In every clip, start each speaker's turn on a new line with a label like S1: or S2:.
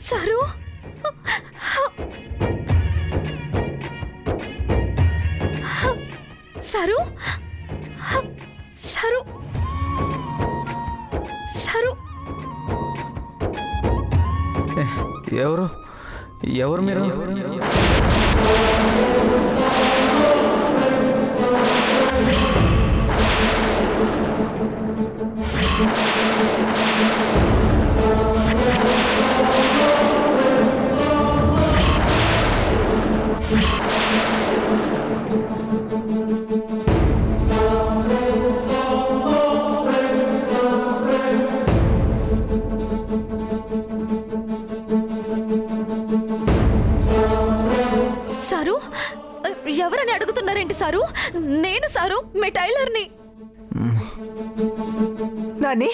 S1: Sir sir sir sir
S2: ఎవరు ఎవరు మీరు?
S1: సారు ఎవరని అడుగుతున్నారేంటి సారు? నేను సారు మీ టైలర్ని.
S3: నాని,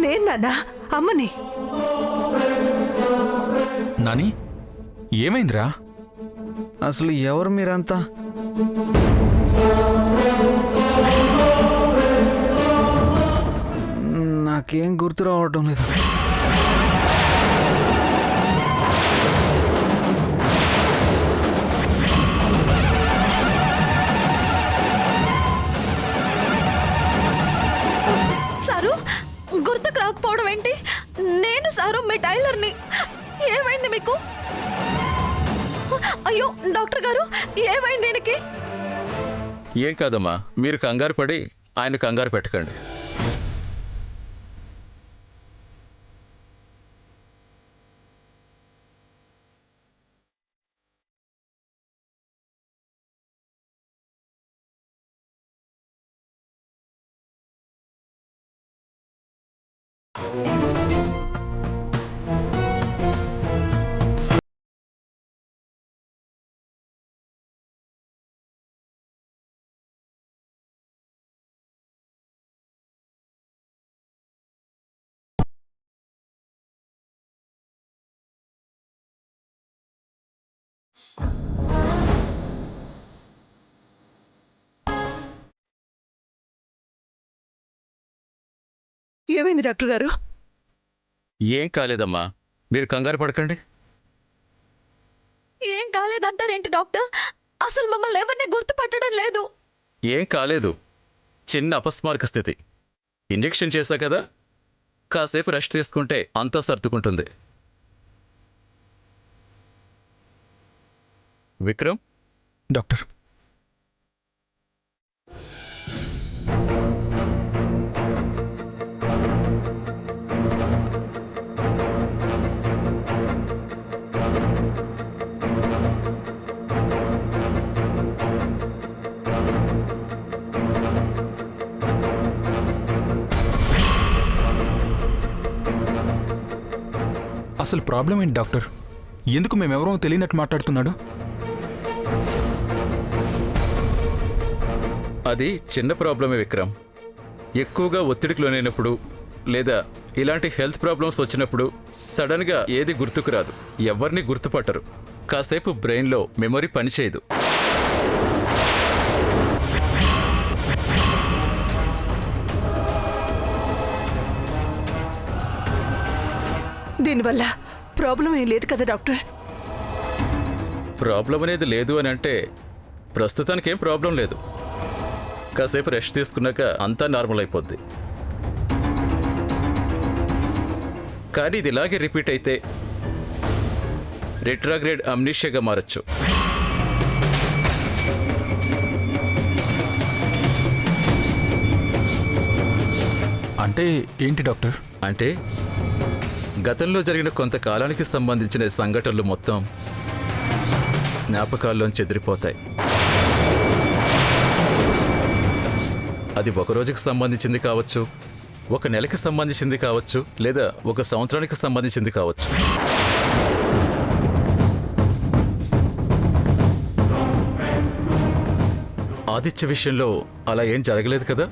S3: నేను నాన్న అమ్మని.
S4: నాని ఏమైందిరా?
S2: అసలు ఎవరు మీరంతా? నాకేం గుర్తు రావటం లేదు.
S1: సారు గుర్తుకు రాకపోవడం ఏంటి? నేను సారు మీ టైలర్ని. ఏమైంది మీకు? అయ్యో డాక్టర్ గారు, ఏమైంది దీనికి?
S5: ఏం కాదమ్మా, మీరు కంగారు పడి ఆయన కంగారు పెట్టకండి.
S3: ఏమైంది డాక్టర్ గారు?
S5: ఏం కాలేదమ్మా, మీరు కంగారు పడకండి.
S1: ఏం కాలేదంటారేంటి డాక్టర్? అసలు మమ్మల్ని ఎవరిని గుర్తుపట్టడం లేదు.
S5: ఏం కాలేదు, చిన్న అపస్మారక స్థితి. ఇంజెక్షన్ చేశా కదా, కాసేపు రెస్ట్ తీసుకుంటే అంతా సర్దుకుంటుంది. విక్రమ్.
S4: డాక్టర్ అసలు ప్రాబ్లం ఏంటి డాక్టర్? ఎందుకు మేమెవరో తెలియనట్టు మాట్లాడుతున్నాడు?
S5: అది చిన్న ప్రాబ్లమే విక్రమ్. ఎక్కువగా ఒత్తిడికి లోనైనప్పుడు లేదా ఇలాంటి హెల్త్ ప్రాబ్లమ్స్ వచ్చినప్పుడు సడన్గా ఏది గుర్తుకు రాదు, ఎవరిని గుర్తుపట్టరు. కాసేపు బ్రెయిన్లో మెమొరీ పనిచేయదు.
S3: దీనివల్ల ప్రాబ్లం ఏం లేదు కదా డాక్టర్?
S5: ప్రాబ్లం అనేది లేదు అని అంటే ప్రస్తుతానికి ఏం ప్రాబ్లం లేదు. కాసేపు రెస్ట్ తీసుకున్నాక అంతా నార్మల్ అయిపోద్ది. కానీ ఇది ఇలాగే రిపీట్ అయితే రెట్రాగ్రేడ్ అమ్నీషియాగా మారచ్చు.
S4: అంటే ఏంటి డాక్టర్?
S5: అంటే గతంలో జరిగిన కొంతకాలానికి సంబంధించిన సంఘటనలు మొత్తం జ్ఞాపకాల్లోంచి చెదిరిపోతాయి. అది ఒక రోజుకి సంబంధించింది కావచ్చు, ఒక నెలకి సంబంధించింది కావచ్చు, లేదా ఒక సంవత్సరానికి సంబంధించింది కావచ్చు. ఆదిత్య విషయంలో అలా ఏం జరగలేదు కదా?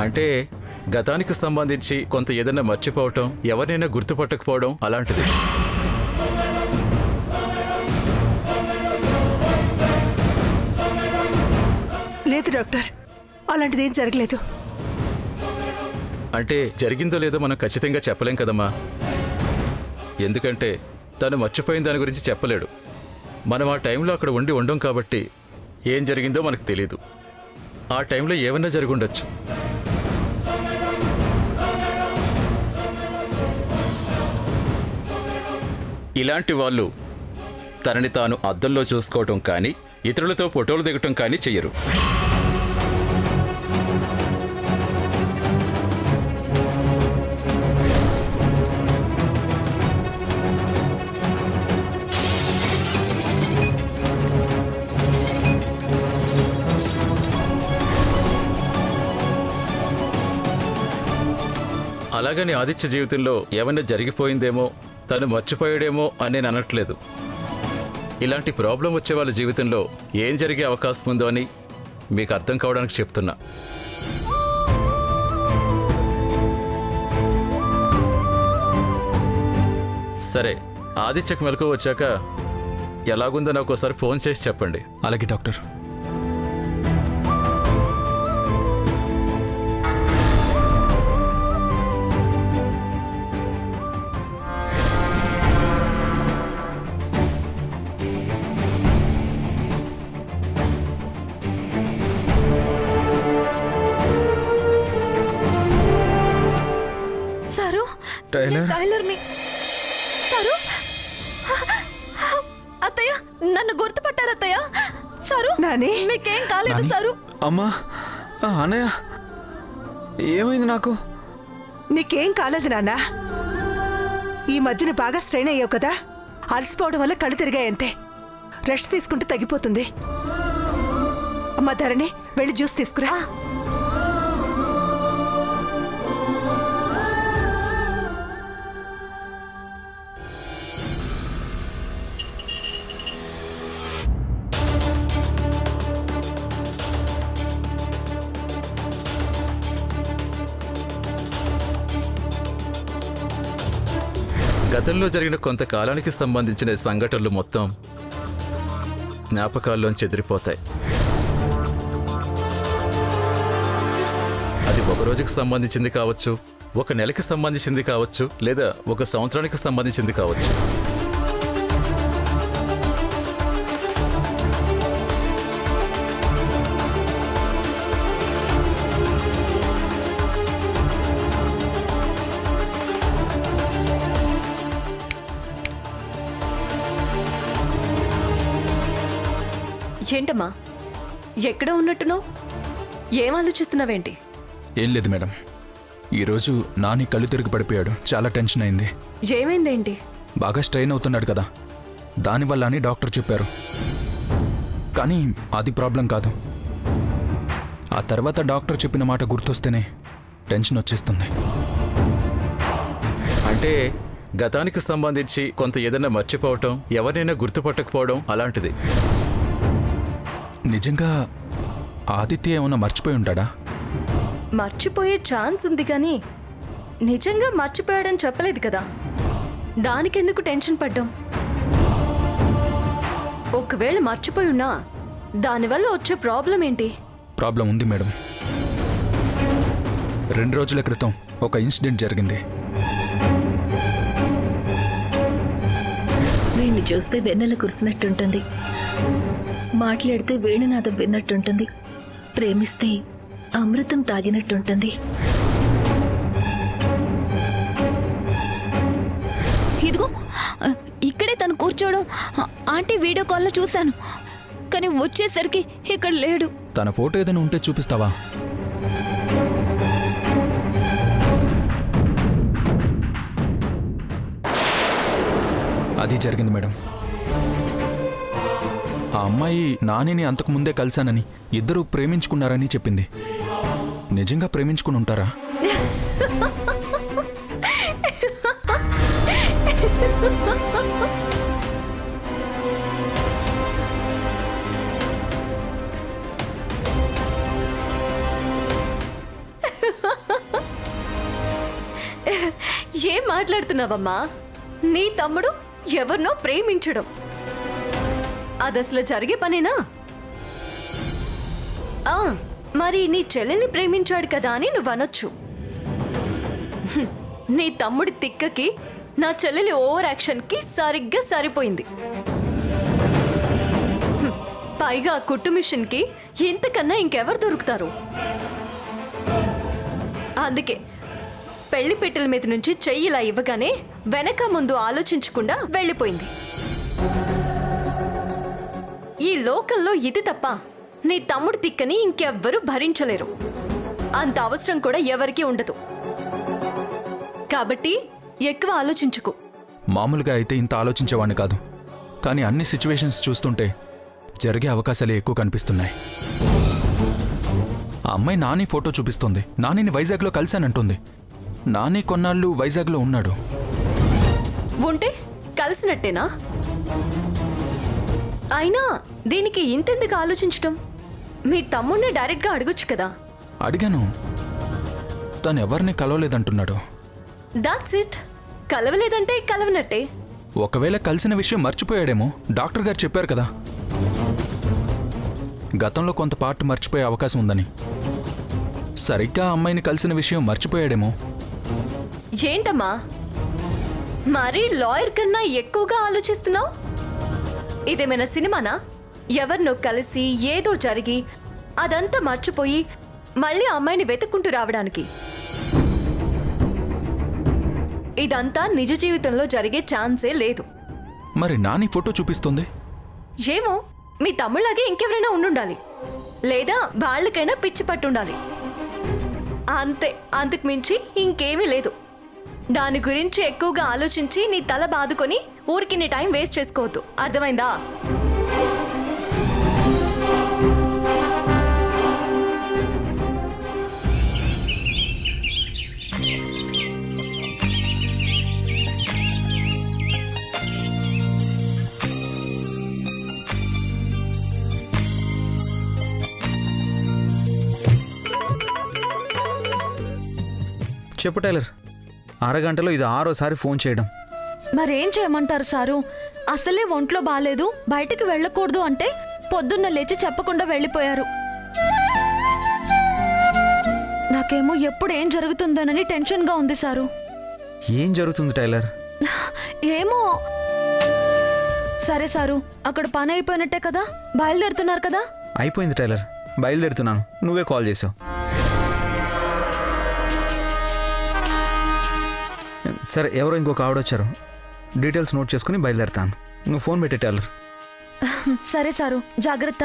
S5: అంటే గతానికి సంబంధించి కొంత ఏదైనా మర్చిపోవటం, ఎవరినైనా గుర్తుపట్టకపోవడం అలాంటిది.
S3: లేదు డాక్టర్, అలాంటిదేం జరగలేదు.
S5: అంటే జరిగిందో లేదో మనం ఖచ్చితంగా చెప్పలేం కదమ్మా. ఎందుకంటే తను మర్చిపోయిన దాని గురించి చెప్పలేడు. మనం ఆ టైంలో అక్కడ ఉండం కాబట్టి ఏం జరిగిందో మనకు తెలీదు. ఆ టైంలో ఏమన్నా జరిగి ఉండొచ్చు. ఇలాంటి వాళ్ళు తనని తాను అద్దంలో చూసుకోవటం కానీ ఇతరులతో ఫోటోలు దిగటం కానీ చెయ్యరు. అలాగని ఆదిత్య జీవితంలో ఏమన్నా జరిగిపోయిందేమో, తను మర్చిపోయాడేమో అని నేను అనట్లేదు. ఇలాంటి ప్రాబ్లం వచ్చే వాళ్ళ జీవితంలో ఏం జరిగే అవకాశం ఉందో అని మీకు అర్థం కావడానికి చెప్తున్నా. సరే, ఆదిత్యకు మెలకు వచ్చాక ఎలాగుందో నాకు ఒకసారి ఫోన్ చేసి చెప్పండి.
S4: అలాగే డాక్టర్.
S1: Sir,
S2: tailor?
S1: నేను టైలర్ని. సారు, అత్తయ్య నన్ను గుర్తుపట్టారు అత్తయ్య. సారు,
S3: నాని?
S1: మీకేం కాలేదు
S4: నాని?
S1: సారు?
S2: అమ్మా, అన్నయ్య, ఏమైంది నాకు?
S3: నీకేం కాలేదు నాన్న. ఈ మధ్యన బాగా స్ట్రెయిన్ అయ్యావు కదా, అలసిపోవడం వల్ల కళ్ళు తిరిగాయంతే. రెస్ట్ తీసుకుంటే తగ్గిపోతుంది. అమ్మా ధరణి, వెళ్ళి జ్యూస్ తీసుకురా.
S5: గతంలో జరిగిన కొంతకాలానికి సంబంధించిన సంఘటనలు మొత్తం జ్ఞాపకాల్లోంచి చెదిరిపోతాయి. అది ఒక రోజుకి సంబంధించింది కావచ్చు, ఒక నెలకి సంబంధించింది కావచ్చు, లేదా ఒక సంవత్సరానికి సంబంధించింది కావచ్చు.
S6: ఏంటమ్మా, ఎక్కడ ఉన్నట్టునో? ఏం ఆలోచిస్తున్నావేంటి?
S4: ఏం లేదు మేడం, ఈరోజు నాని కళ్ళు తిరిగి పడిపోయాడు. చాలా టెన్షన్ అయింది.
S6: ఏమైందేంటి?
S4: బాగా స్ట్రెయిన్ అవుతున్నాడు కదా, దానివల్ల అని డాక్టర్ చెప్పారు. కానీ అది ప్రాబ్లం కాదు. ఆ తర్వాత డాక్టర్ చెప్పిన మాట గుర్తొస్తేనే టెన్షన్ వచ్చేస్తుంది.
S5: అంటే గతానికి సంబంధించి కొంత ఏదైనా మర్చిపోవటం, ఎవరినైనా గుర్తుపట్టకపోవడం అలాంటిది.
S4: నిజంగా ఆదిత్య ఏమన్నా మర్చిపోయి ఉంటాడా?
S6: మర్చిపోయే ఛాన్స్ ఉంది కానీ నిజంగా మర్చిపోయాడని చెప్పలేదు కదా, దానికెందుకు టెన్షన్ పడ్డాం? ఒకవేళ మర్చిపోయి ఉన్నా దానివల్ల వచ్చే ప్రాబ్లం ఏంటి?
S4: ప్రాబ్లం ఉంది మేడం. 2 రోజుల క్రితం ఒక ఇన్సిడెంట్ జరిగింది.
S7: వీణ్ణి చూస్తే వెన్నెల కురిసినట్టుంటుంది, మాట్లాడితే వేణునాదం విన్నట్టుంటుంది, ప్రేమిస్తే అమృతం తాగినట్టుంటుంది.
S1: ఇదిగో ఇక్కడే తను కూర్చోవడం ఆంటీ వీడియో కాల్లో చూశాను, కానీ వచ్చేసరికి ఇక్కడ లేడు.
S4: తన ఫోటో ఏదైనా ఉంటే చూపిస్తావా? అది జరిగింది మేడం. ఆ అమ్మాయి నానిని అంతకు ముందే కలిశానని, ఇద్దరూ ప్రేమించుకున్నారని చెప్పింది. నిజంగా ప్రేమించుకుని ఉంటారా?
S6: ఏం మాట్లాడుతున్నావమ్మా? నీ తమ్ముడు ఎవరినో ప్రేమించడం అదసలు జరిగే పనేనా? ఆ, మరి నీ చెల్లెల్ని ప్రేమించాడు కదా అని నువ్వు అనొచ్చు. నీ తమ్ముడి తిక్కకి నా చెల్లెలి ఓవర్ యాక్షన్కి సరిగ్గా సరిపోయింది. పైగా కుట్టు మిషన్కి ఇంతకన్నా ఇంకెవరు దొరుకుతారు? అందుకే పెళ్లి పెట్టెల మీద నుంచి చెయ్యి ఇలా ఇవ్వగానే వెనక ముందు ఆలోచించకుండా వెళ్ళిపోయింది. ఈ లోకంలో ఇది తప్ప నీ తమ్ముడు తిక్కని ఇంకెవ్వరూ భరించలేరు. అంత అవసరం కూడా ఎవరికీ ఉండదు. కాబట్టి ఎక్కువ ఆలోచించుకో.
S4: మామూలుగా అయితే ఇంత ఆలోచించేవాడిని కాదు, కానీ అన్ని సిచ్యువేషన్స్ చూస్తుంటే జరిగే అవకాశాలే ఎక్కువ కనిపిస్తున్నాయి. ఆ అమ్మాయి నాని ఫోటో చూపిస్తుంది, నానిని వైజాగ్లో కలిశానంటుంది. నాని కొన్నాళ్ళు వైజాగ్లో ఉన్నాడు.
S6: ఉంటే కలిసినట్టేనా? అయినా దీనికి ఇంతెందుకు ఆలోచించటం? మీ తమ్ముడిని డైరెక్ట్గా అడగొచ్చు కదా.
S4: అడిగాను, తను ఎవరిని కలవలేదంటున్నాడు.
S6: That's it. కలవలేదంటే కలవనట్టే.
S4: ఒకవేళ కలిసిన విషయం మర్చిపోయాడేమో. డాక్టర్ గారు చెప్పారు కదా గతంలో కొంత పార్ట్ మర్చిపోయే అవకాశం ఉందని. సరిగ్గా అమ్మాయిని కలిసిన విషయం మర్చిపోయాడేమో.
S6: ఏంటమ్మా మరీ లాయర్ కన్నా ఎక్కువగా ఆలోచిస్తున్నావు? ఇదేమైనా సినిమానా? ఎవరినో కలిసి ఏదో జరిగి అదంతా మర్చిపోయి మళ్ళీ అమ్మాయిని వెతుక్కుంటూ రావడానికి. ఇదంతా నిజ జీవితంలో జరిగే ఛాన్సే లేదు.
S4: మరి నాని ఫోటో చూపిస్తుంది.
S6: ఏమో, మీ తమ్ముళ్ళలాగే ఇంకెవరైనా ఉండుండాలి, లేదా వాళ్ళకైనా పిచ్చి పట్టుండాలి. అంతే, అంతకు మించి ఇంకేమీ లేదు. దాని గురించి ఎక్కువగా ఆలోచించి నీ తల బాదుకొని ఊరికి నీ టైం వేస్ట్ చేసుకోవద్దు. అర్థమైందా?
S2: చెప్పు టైలర్, అరగంటలో ఇది 6వ ఫోన్ చేయడం.
S1: మరేం చేయమంటారు సారు? అసలే ఒంట్లో బాలేదు, బయటికి వెళ్ళకూడదు అంటే పొద్దున్న లేచి చెప్పకుండా వెళ్ళిపోయారు. నాకేమో ఎప్పుడు ఏం జరుగుతుందోనని టెన్షన్గా ఉంది సారు.
S2: ఏం జరుగుతుంది టైలర్?
S1: ఏమో. సరే సారు, అక్కడ పని అయిపోయినట్టే కదా, బయలుదేరుతున్నారు కదా?
S2: అయిపోయింది టైలర్, బయలుదేరుతున్నాను. నువ్వే కాల్ చేసావు. సరే, ఎవరో ఇంకొక ఆవిడ వచ్చారు. డీటెయిల్స్ నోట్ చేసుకుని బయలుదేరుతాను. నువ్వు ఫోన్ పెట్టే టైలర్.
S1: సరే సారు, జాగ్రత్త.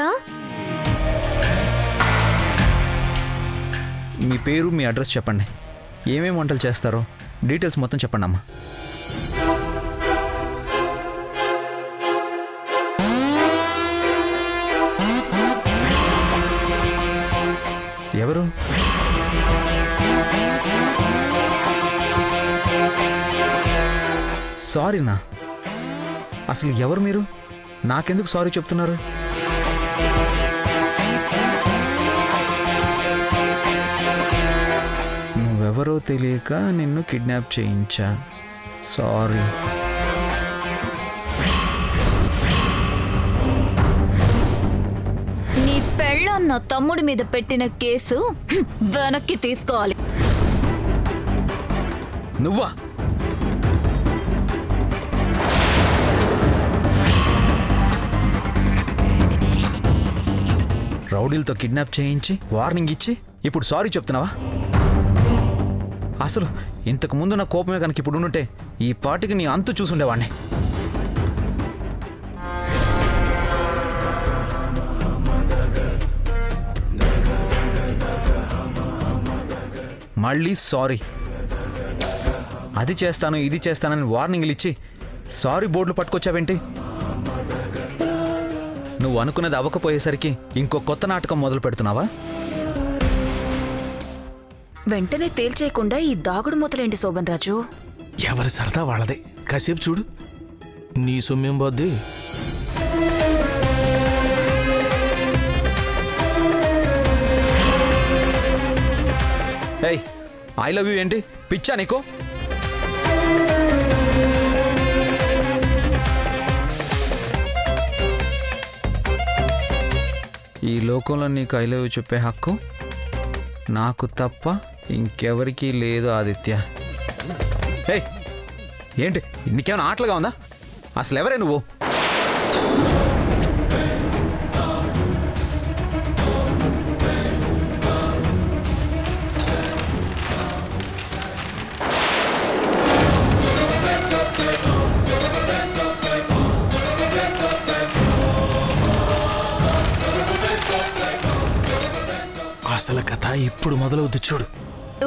S2: మీ పేరు, మీ అడ్రస్ చెప్పండి. ఏమేమి వంటలు చేస్తారో డీటెయిల్స్ మొత్తం చెప్పండి అమ్మా. ఎవరు? సారీనా? అసలు ఎవరు మీరు? నాకెందుకు సారీ చెప్తున్నారు? నువ్వెవరో తెలియక నిన్ను కిడ్నాప్ చేయించా. సారీ.
S1: నీ పెళ్ళాన్న తమ్ముడి మీద పెట్టిన కేసు వెనక్కి తీసుకోవాలి.
S2: నువ్వా? రౌడీలతో కిడ్నాప్ చేయించి వార్నింగ్ ఇచ్చి ఇప్పుడు సారీ చెప్తున్నావా? అసలు ఇంతకు ముందు నా కోపమే కనుక ఇప్పుడు ఉంటే ఈ పాటికి నీ అంతు చూసుండేవాణ్ణి. మళ్ళీ సారీ. అది చేస్తాను ఇది చేస్తానని వార్నింగ్లు ఇచ్చి సారీ బోర్డులు పట్టుకొచ్చావేంటి? నువ్వు అనుకున్నది అవ్వకపోయేసరికి ఇంకో కొత్త నాటకం మొదలు పెడుతున్నావా?
S8: వెంటనే తేల్చేయకుండా ఈ దాగుడు మూతలేంటి శోభన్ రాజు?
S9: ఎవరి సరదా వాళ్ళదే. కాసేపు చూడు, నీ సొమ్మేం పోద్ది.
S2: ఏయ్, ఐ లవ్ యూ ఏంటి? పిచ్చా నీకో? ఈ లోకంలో నీకు ఐ లవ్ యూ చెప్పే హక్కు నాకు తప్ప ఇంకెవరికీ లేదు ఆదిత్య. హే, ఏంటి నీకేమైనా ఆటలుగా ఉందా? అసలు ఎవరే నువ్వు?
S9: అసలు కథ ఇప్పుడు మొదలవుద్ది చూడు.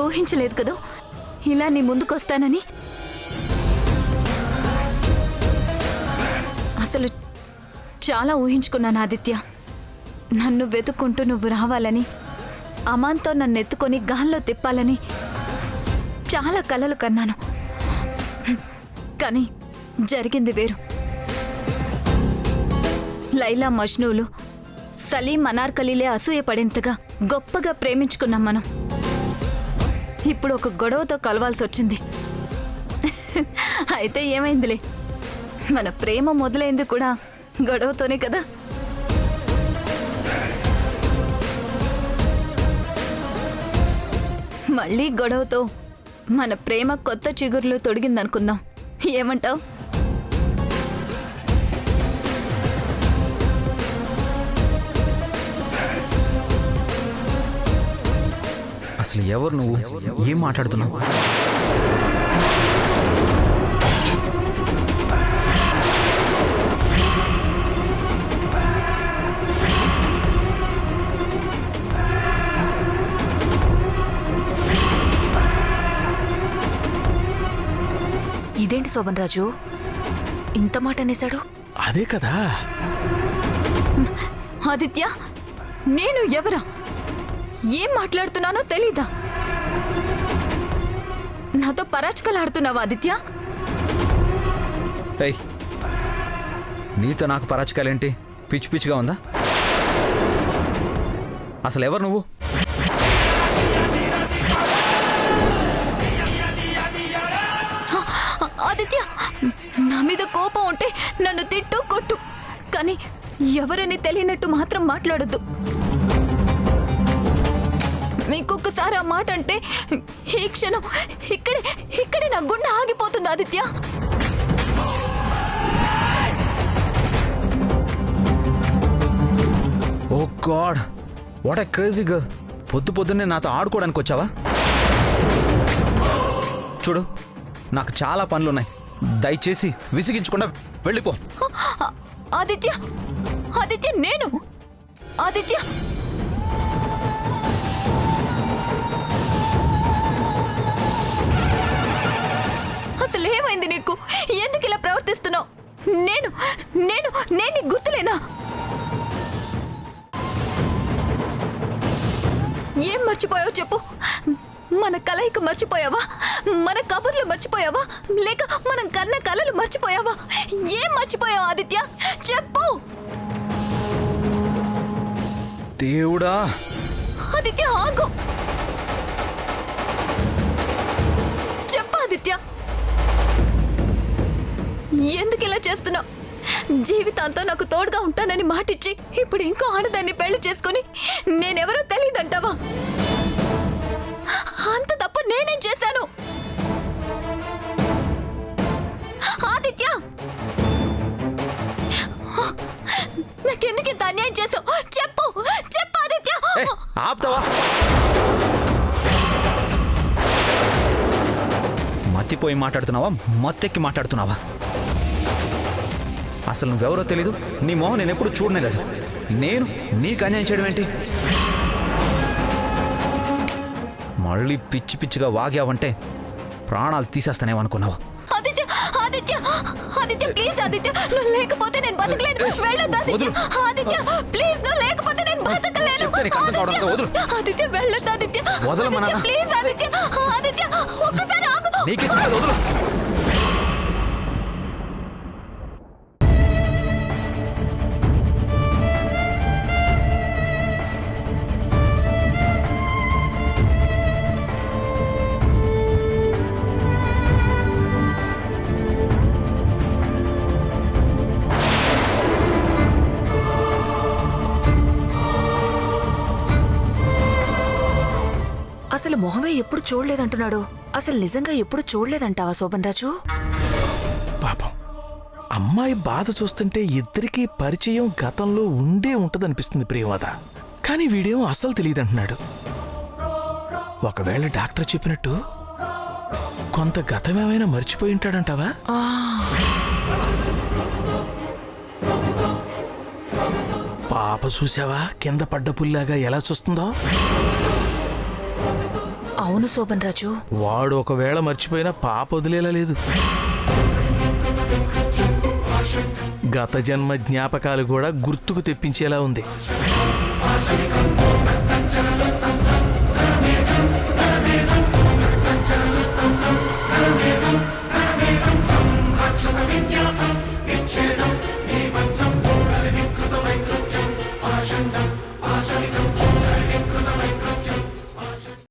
S1: ఊహించలేదు కదూ ఇలా నీ ముందుకొస్తానని. అసలు చాలా ఊహించుకున్నాను ఆదిత్య. నన్ను వెతుక్కుంటూ నువ్వు రావాలని, అమాన్తో నన్ను ఎత్తుకొని గాల్లో తిప్పాలని చాలా కలలు కన్నాను. కానీ జరిగింది వేరు. లైలా మజ్నూలు, సలీం అనార్కలీలే అసూయపడేంతగా గొప్పగా ప్రేమించుకున్నాం మనం. ఇప్పుడు ఒక గొడవతో కలవాల్సి వచ్చింది. అయితే ఏమైందిలే, మన ప్రేమ మొదలైంది కూడా గొడవతోనే కదా. మళ్ళీ గొడవతో మన ప్రేమ కొత్త చిగురులు తొడిగిందనుకుందాం. ఏమంటావ్?
S2: అసలు ఎవరు నువ్వు? ఏం మాట్లాడుతున్నావు?
S8: ఇదేంటి శోభన్ రాజు ఇంత మాట అనేశాడు?
S9: అదే కదా.
S1: ఆదిత్య, నేను ఎవరా? ఏం మాట్లాడుతున్నానో తెలీదా? నాతో పరాచకలాడుతున్నావా ఆదిత్య?
S2: ఏయ్, నీతో నాకు పరాచకాలేంటి? పిచ్చి పిచ్చిగా ఉందా? అసలు ఎవరు నువ్వు?
S1: ఆదిత్య, నా మీద కోపం ఉంటే నన్ను తిట్టు కొట్టు, కానీ ఎవరని తెలియనట్టు మాత్రం మాట్లాడొద్దు. ఇంకొకసారి ఆ మాట అంటే ఈ క్షణం ఇక్కడే నా గుండె ఆగిపోతుంది Aditya.
S2: Oh God, what a crazy girl. పొద్దున్నే నాతో ఆడుకోవడానికి వచ్చావా? చూడు, నాకు చాలా పనులున్నాయి. దయచేసి విసిగించకుండా వెళ్ళిపో.
S1: ఆదిత్య, ఆదిత్య, నేను ఆదిత్య. అసలు ఏమైంది నీకు? ఎందుకు ఇలా ప్రవర్తిస్తున్నావు? నేను నేను నేను నీకు గుర్తులేనా? ఏం మర్చిపోయావు చెప్పు. మన కలయిక మర్చిపోయావా? మన కబుర్లు మర్చిపోయావా? లేక మనం కన్న కలలు మర్చిపోయావా? ఏం మర్చిపోయావు ఆదిత్య? చెప్పు.
S2: దేవుడా!
S1: ఆదిత్య, ఆగు. చెప్పు ఆదిత్య, ఎందుకు ఇలా చేస్తున్నావు? జీవితాంతం నాకు తోడుగా ఉంటానని మాటిచ్చి ఇప్పుడు ఇంకో ఆడదాన్ని పెళ్లి చేసుకుని నేనెవరో తెలియదంటావా? అంత తప్పు నేనేం చేశాను? ఆదిత్య, నాకెందుకు ఇంత అన్యాయం చేసావు? చెప్పు, చెప్పు ఆదిత్య.
S2: ఆపుతావా? మత్తిపోయి మాట్లాడుతున్నావా? మత్తెక్కి మాట్లాడుతున్నావా? అసలు నువ్వెవరో తెలీదు. నీ మొహం నేను ఎప్పుడు చూడనే లేదు. నేను నీకు అన్యాయం చేయడం ఏంటి? మళ్ళీ పిచ్చి పిచ్చిగా వాగావంటే ప్రాణాలు తీసేస్తానేమనుకున్నావు?
S1: ఆదిత్య, ఆదిత్య, ఆదిత్య, ప్లీజ్ ఆదిత్య, నువ్వు లేకపోతే నేను బతకలేను. వెళ్ళొద్దు ఆదిత్య. ఆదిత్య, ప్లీజ్, నువ్వు లేకపోతే నేను బతకలేను. ఆదిత్య, వెళ్ళొద్దు ఆదిత్య. ఆదిత్య, ప్లీజ్ ఆదిత్య. ఆదిత్య, ఒక్కసారి ఆగు.
S2: నీకే చెప్పేది, వదులు.
S8: అసలు మొహమే ఎప్పుడు చూడలేదంటున్నాడు. అసలు నిజంగా ఎప్పుడు చూడలేదంటావా శోభన్ రాజు?
S9: పాపం అమ్మాయి బాధ చూస్తుంటే ఇద్దరికీ పరిచయం గతంలో ఉండే ఉంటదనిపిస్తుంది ప్రియవద. కానీ వీడేమో అసలు తెలియదంటున్నాడు. ఒకవేళ డాక్టర్ చెప్పినట్టు కొంత గతమేమైనా మర్చిపోయి ఉంటాడంటావా? పాప చూసావా కింద పడ్డ పుల్లాగా ఎలా చూస్తుందో?
S8: అవును శోభన్ రాజు.
S9: వాడు ఒకవేళ మర్చిపోయినా పాప వదిలేలా లేదు. గత జన్మ జ్ఞాపకాలు కూడా గుర్తుకు తెప్పించేలా ఉంది.
S10: విచ్ఛేదం